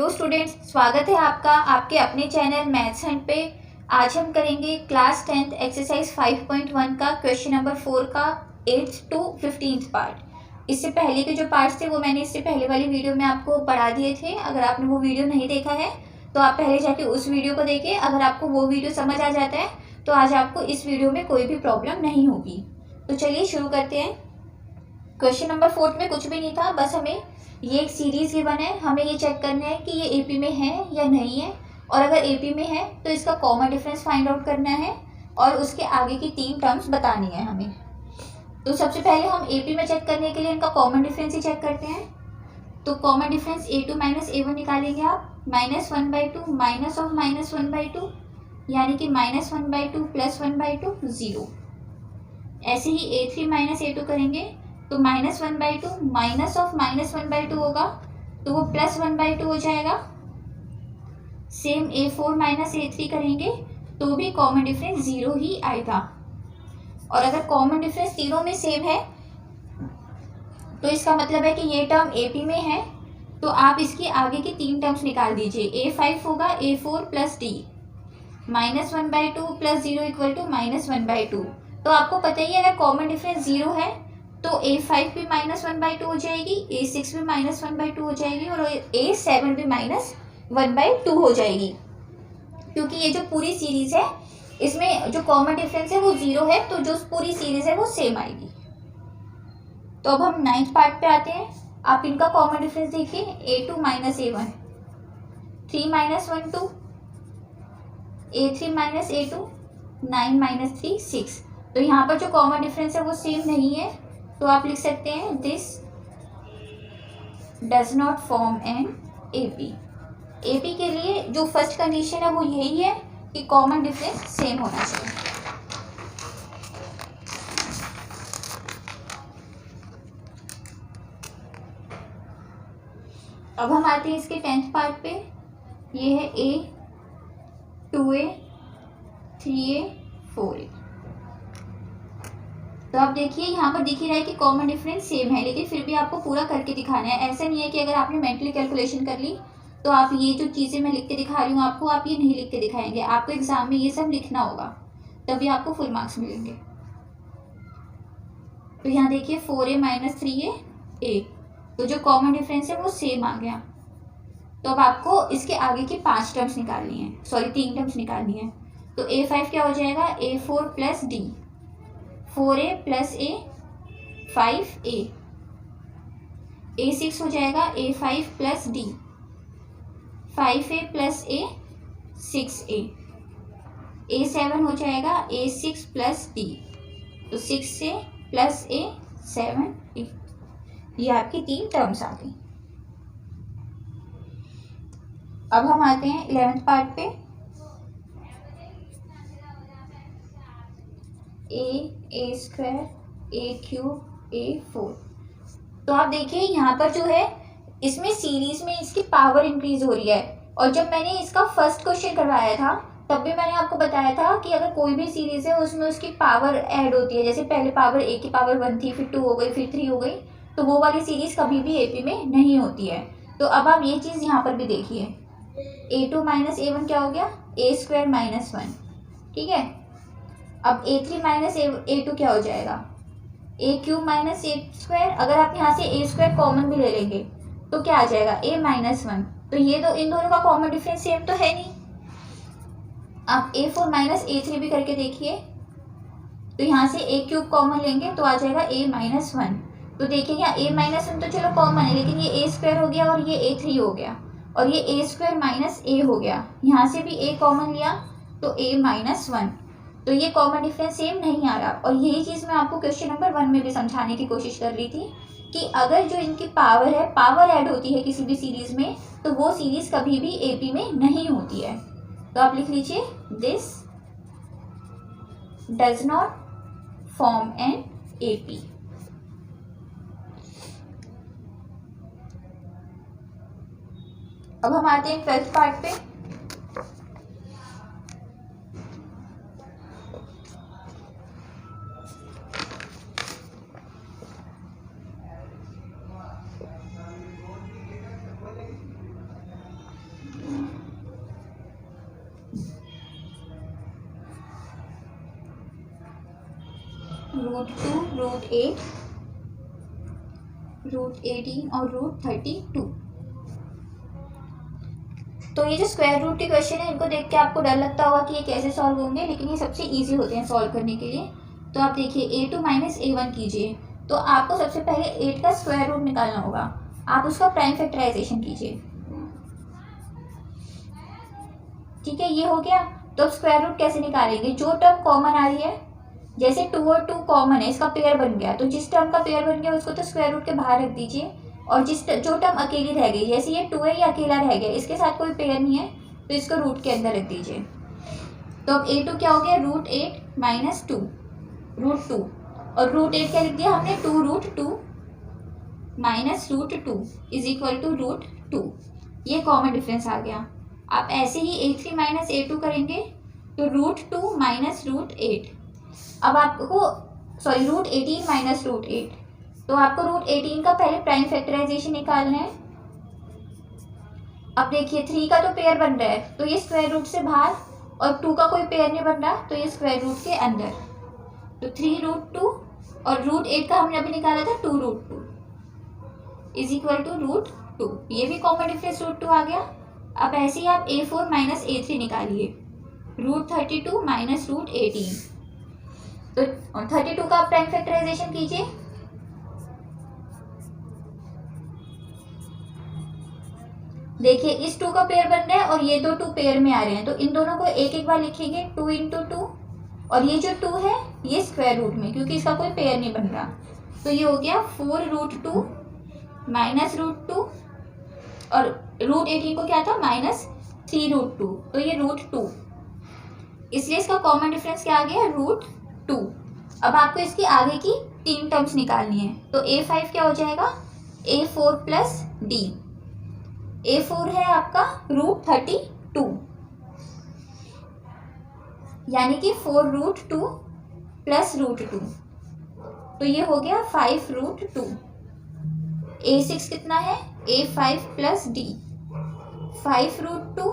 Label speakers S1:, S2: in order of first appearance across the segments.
S1: Hello students, स्वागत है आपका आपके अपने चैनल मैथ्स हंट पे। आज हम करेंगे क्लास 10th एक्सरसाइज 5.1 का क्वेश्चन नंबर 4 का 8th to 15th पार्ट। इससे पहले के जो पार्ट्स थे वो मैंने इससे पहले वाली वीडियो में आपको पढ़ा दिए थे। अगर आपने वो वीडियो नहीं देखा है तो आप पहले जाके उस वीडियो को देखें। अगर आपको वो वीडियो समझ आ जाता है तो आज आपको इस वीडियो में कोई भी प्रॉब्लम नहीं होगी। तो चलिए शुरू करते हैं। क्वेश्चन नंबर 4 में कुछ भी नहीं था, बस हमें ये एक सीरीज गिवन है, हमें ये चेक करना है कि ये एपी में है या नहीं है, और अगर एपी में है तो इसका कॉमन डिफरेंस फाइंड आउट करना है और उसके आगे की 3 टर्म्स बतानी है हमें। तो सबसे पहले हम एपी में चेक करने के लिए इनका कॉमन डिफरेंस ही चेक करते हैं। तो common difference a2 minus a1 निकालेंगे आप, -1/2 माइनस ऑफ -1/2 यानी कि -1/2 प्लस 1/2 0। ऐसे ही a3 माइनस a2 करेंगे तो -1/2 माइनस ऑफ -1/2 होगा तो वो प्लस 1/2 हो जाएगा। सेम a4 माइनस a3 करेंगे तो भी कॉमन डिफरेंस 0 ही आएगा। और अगर कॉमन डिफरेंस तीनों में सेम है तो इसका मतलब है कि ये टर्म AP में है, तो आप इसकी आगे की 3 टर्म्स निकाल दीजिए। a5 होगा a4 plus d, -1/2 plus 0 equal to -1/2। तो आपको पता ही है अगर कॉमन डिफरेंस 0 है तो a5 भी -1/2 हो जाएगी, a6 भी -1/2 हो जाएगी और a7 भी -1/2 हो जाएगी, क्योंकि ये जो पूरी सीरीज है इसमें जो कॉमन डिफरेंस है वो 0 है, तो जो पूरी सीरीज है वो सेम आएगी। तो अब हम 9th पार्ट पे आते हैं। आप इनका कॉमन डिफरेंस देखिए, a2 minus a1 3 minus 1 2, a3 minus a2 9 minus 3 6। तो यहाँ पर जो कॉमन डिफरेंस है वो सेम नहीं है, तो आप लिख सकते हैं this does not form an AP. AP के लिए जो फर्स्ट कंडीशन है वो यही है कि कॉमन डिफरेंस सेम होना चाहिए। अब हम आते हैं इसके 10th पार्ट पे। ये है a 2a 3a 4a। तो आप देखिए यहाँ पर दिख ही रहा है कि कॉमन डिफरेंस सेम है, लेकिन फिर भी आपको पूरा करके दिखाना है। ऐसा नहीं है कि अगर आपने मेंटली कैलकुलेशन कर ली तो आप ये जो चीज़ें मैं लिख के दिखा रही हूँ आपको, आप ये नहीं लिख के दिखाएंगे। आपको एग्जाम में ये सब लिखना होगा, तभी आपको फुल मार्क्स मिलेंगे। तो यहाँ देखिए 4a माइनस 3a, तो जो कॉमन डिफरेंस है वो सेम आ गया। तो अब आपको इसके आगे की 5 टर्म्स निकालनी है, सॉरी 3 टर्म्स निकालनी है। तो a5 क्या हो जाएगा, a4 plus d, 4a plus a 5a, a6 हो जाएगा a5 plus d, 5a plus a 6a, a7 हो जाएगा a6 प्लस d, तो 6a प्लस a 7a। ये आपकी 3 टर्म्स आ गई। अब हम आते हैं 11th पार्ट पे। a square a cube a4। तो आप देखिए यहाँ पर जो है इसमें सीरीज में इसकी पावर इंक्रीज हो रही है, और जब मैंने इसका फर्स्ट क्वेश्चन करवाया था तब भी मैंने आपको बताया था कि अगर कोई भी सीरीज है उसमें उसकी पावर ऐड होती है। जैसे पहले पावर a की पावर 1 थी, फिर 2 हो गई, फिर 3 हो गई, तो वो वाली सीरीज कभी भी एपी में नहीं होती है। तो अब आप ये चीज़ यहाँ पर भी देखिए, a2 माइनस a1 क्या हो गया, a स्क्वायर माइनस 1, ठीक है। अब a3 माइनस a2 क्या हो जाएगा, a cube minus a square. अगर आप यहाँ से a स्क्वायर कॉमन भी ले लेंगे तो क्या आ जाएगा, a माइनस 1। तो ये तो इन दोनों का कॉमन डिफरेंस सेम तो है नहीं। आप a4 माइनस a3 भी करके देखिए, तो यहाँ से a क्यूब कॉमन लेंगे तो आ जाएगा a माइनस 1। तो देखिए यहाँ a माइनस 1 तो चलो कॉमन है, लेकिन ये a स्क्वायर हो गया और ये a3 हो गया, और ये a स्क्वायर माइनस a हो गया। यहाँ से भी a कॉमन लिया तो a माइनस 1, तो ये कॉमन डिफरेंस सेम नहीं आ रहा। और यही चीज़ मैं आपको क्वेश्चन नंबर 1 में भी समझाने की कोशिश कर रही थी कि अगर जो इनकी पावर है, पावर ऐड होती है किसी भी सीरीज में, तो वो सीरीज कभी भी एपी में नहीं होती है। तो आप लिख लीजिए this does not form an AP. अब हम आते हैं 12th पार्ट पे। √2, √8, √18 और √32। तो ये जो स्क्वायर रूट के क्वेश्चन है इनको देख के आपको डर लगता होगा कि ये कैसे सॉल्व होंगे, लेकिन ये सबसे इजी होते हैं सॉल्व करने के लिए। तो आप देखिए A2 माइनस A1 कीजिए, तो आपको सबसे पहले 8 का स्क्वायर रूट निकालना होगा। आप उसका प्राइम फैक्टराइजेशन कीजिए। ठीक है, ये हो गया। तो अब स्क्वायर रूट कैसे निकालेंगे? जो टर्म कॉमन आ रही है, जैसे 2 और 2 कॉमन है, इसका पेयर बन गया, तो जिस टर्म का पेयर बन गया उसको तो स्क्वायर रूट के बाहर रख दीजिए, और जो टर्म अकेली रह गई, जैसे ये 2 है, ये अकेला रह गया, इसके साथ कोई पेयर नहीं है, तो इसको रूट के अंदर रख दीजिए। तो अब A2 क्या हो गया? √8 माइनस 2, √2, और √8 क्या लिख दिया हमने? 2√2 माइनस √2 इज इक्वल टू √2। ये कॉमन डिफरेंस आ गया। आप ऐसे ही A3 माइनस A2 करेंगे तो √2 माइनस √8। अब आपको √18 माइनस √8, तो आपको √18 का पहले प्राइम फैक्टराइजेशन निकालना है। अब देखिए 3 का तो पेयर बन रहा है, तो ये स्क्वायर रूट से बाहर, और 2 का कोई पेयर नहीं बन रहा, तो ये स्क्वायर रूट के अंदर। तो 3√2 और √8 का हमने अभी निकाला था 2√2 इज इक्वल टू √2। ये भी कॉमन डिफरेंस √2 आ गया। अब ऐसे ही आप A4 माइनस A3 निकालिए, √32 माइनस √18। तो 32 का आप प्राइम फैक्टराइजेशन कीजिए। देखिए इस 2 का पेयर बन रहा है और ये दो 2 पेयर में आ रहे हैं, तो इन दोनों को एक एक बार लिखेंगे, 2 × 2, और ये जो 2 है ये स्क्वायर रूट में, क्योंकि इसका कोई पेयर नहीं बन रहा, तो ये हो गया 4√2 माइनस √2, और √18 को क्या था? माइनस 3√2, तो ये √2, इसलिए इसका कॉमन डिफरेंस क्या आ गया? √2। अब आपको इसकी आगे की 3 टर्म्स निकालनी है, तो A5 क्या हो जाएगा? A4 plus D। A4 है आपका √32, यानी कि 4√2 प्लस √2, तो ये हो गया 5√2। A6 कितना है? A5 प्लस D, 5√2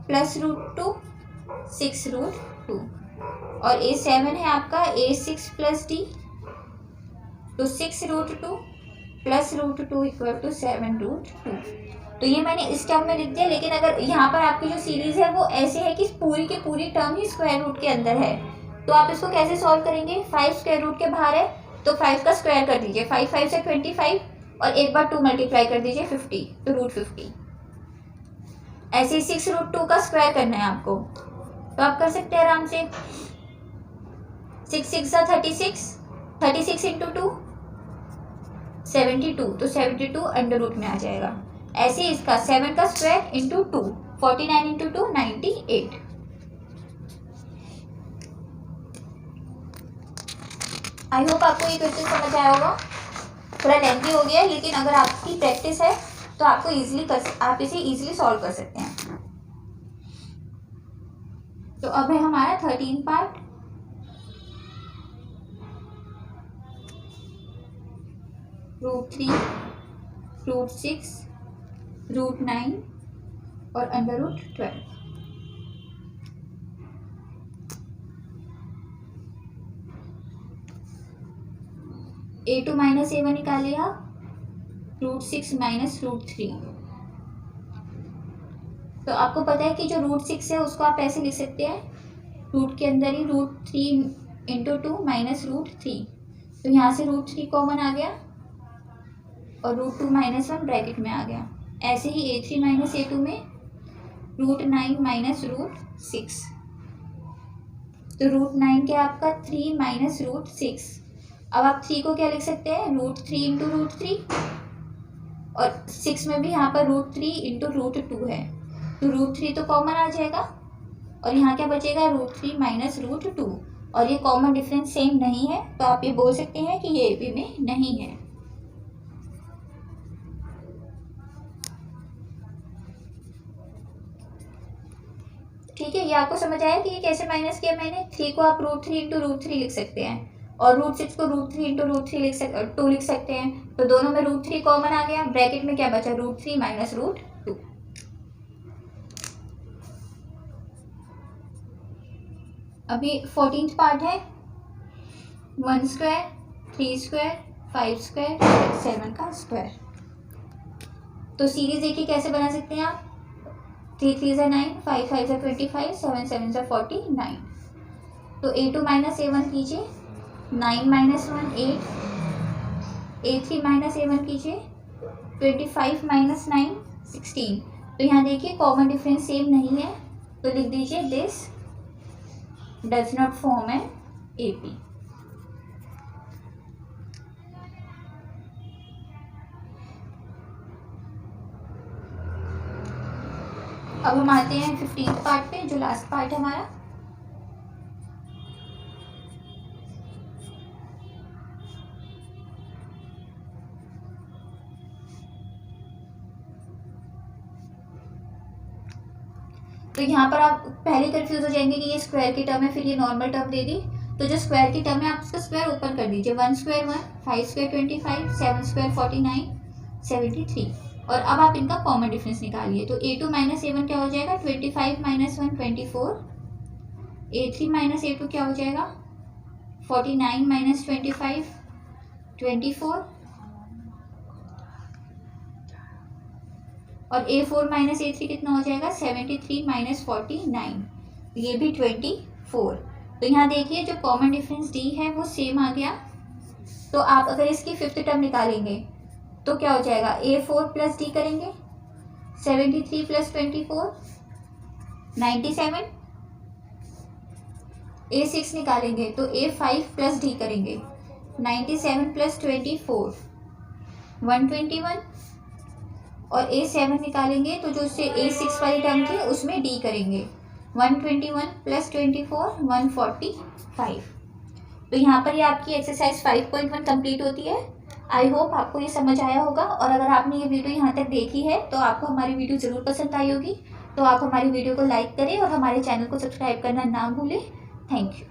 S1: प्लस √2, 6√2, और A7 है आपका A6 प्लस D, तो 6√2 प्लस √2 इक्वल टू 7√2। तो ये मैंने इस टर्म में लिख दिया, लेकिन अगर यहाँ पर आपकी जो सीरीज है वो ऐसे है कि पूरी की पूरी टर्म ही स्क्वायर रूट के अंदर है, तो आप इसको कैसे सॉल्व करेंगे? 5 स्क्वायर रूट के बाहर है, तो 5 का स्क्वायर कर दीजिए, 5 से 25, और एक बार 2 मल्टीप्लाई कर दीजिए 50, तो √50। ऐसे ही 6√2 का स्क्वायर करना है आपको, तो आप कर सकते हैं आराम से। 6 6 36, 36 × 2 72, तो 72 अंडर रूट में आ जाएगा। ऐसे इसका 7 का स्क्वायर इंटू 2, 49 × 2 98। आई होप आपको ये क्वेश्चन समझ आया होगा। थोड़ा लेंथी हो गया है, लेकिन अगर आपकी प्रैक्टिस है तो आपको आप इसे इजीली सॉल्व कर सकते हैं। तो अब है हमारा 13 पार्ट। √3, √6, √9 और √12। A2 माइनस A1 निकालिए आप, √6 माइनस √3। तो आपको पता है कि जो √6 है उसको आप ऐसे लिख सकते हैं, रूट के अंदर ही √3 × 2 माइनस √3, तो यहाँ से √3 कॉमन आ गया और √2 माइनस 1 ब्रैकेट में आ गया। ऐसे ही A3 माइनस A2 में √9 माइनस √6, तो √9 क्या आपका 3 माइनस √6। अब आप 3 को क्या लिख सकते हैं? √3 × √3, और 6 में भी यहाँ पर √3 × √2 है, तो √3 तो कॉमन आ जाएगा, और यहाँ क्या बचेगा? √3 माइनस √2, और ये कॉमन डिफरेंस सेम नहीं है, तो आप ये बोल सकते हैं कि ये AP में नहीं है। ठीक है, ये आपको समझ आया कि ये कैसे माइनस किया मैंने? 3 को आप √3 × √3 लिख सकते हैं, और √6 को √3 × √3 2 लिख सकते हैं, तो दोनों में √3 कॉमन आ गया, ब्रैकेट में क्या बचा? √3 माइनस √2। अभी 14th पार्ट है। 1 स्क्वायर, 3 स्क्वायर, 5 स्क्वायर, 7 का स्क्वायर। तो सीरीज देखिए कैसे बना सकते हैं आप। 3 3 ज़ा 9, 5 5 ज़ा 25, 7 7 ज़ा 49। तो A2 माइनस A1 कीजिए, 9 माइनस 1 8, A3 माइनस A1 कीजिए, 25 माइनस 9 16। तो यहाँ देखिए कॉमन डिफरेंस सेम नहीं है, तो लिख दीजिए this does not form an AP। अब हम आते हैं 15th पार्ट पे, जो लास्ट पार्ट है हमारा। तो यहाँ पर आप पहले कंफ्यूज हो जाएंगे कि ये स्क्वायर की टर्म है, फिर ये नॉर्मल टर्म दे दी। तो जो स्क्वायर की टर्म है आप उसका स्क्वायर ओपन कर दीजिए। 1 स्क्वायर 1, 5 स्क्वायर 25, 7 स्क्वायर 49, 73। और अब आप इनका कॉमन डिफरेंस निकालिए। तो A2 माइनस A1 क्या हो जाएगा, 25 माइनस 1 24। A3 माइनस A2 क्या हो जाएगा, 49 माइनस 25 24। और A4 माइनस A3 कितना हो जाएगा, 73 माइनस 49, ये भी 24। तो यहाँ देखिए जो कॉमन डिफरेंस डी है वो सेम आ गया। तो आप अगर इसकी फिफ्थ टर्म निकालेंगे तो क्या हो जाएगा, A4 प्लस डी करेंगे, 73 प्लस 24 97। A6 निकालेंगे तो A5 प्लस डी करेंगे, 97 प्लस 24 121। और A7 निकालेंगे तो जो उससे A6 वाली टर्म थी उसमें D करेंगे, 121 प्लस 24 145। तो यहाँ पर ये आपकी एक्सरसाइज 5.1 कंप्लीट होती है। आई होप आपको ये समझ आया होगा, और अगर आपने ये वीडियो यहाँ तक देखी है तो आपको हमारी वीडियो ज़रूर पसंद आई होगी। तो आप हमारी वीडियो को लाइक करें और हमारे चैनल को सब्सक्राइब करना ना भूलें। Thank you.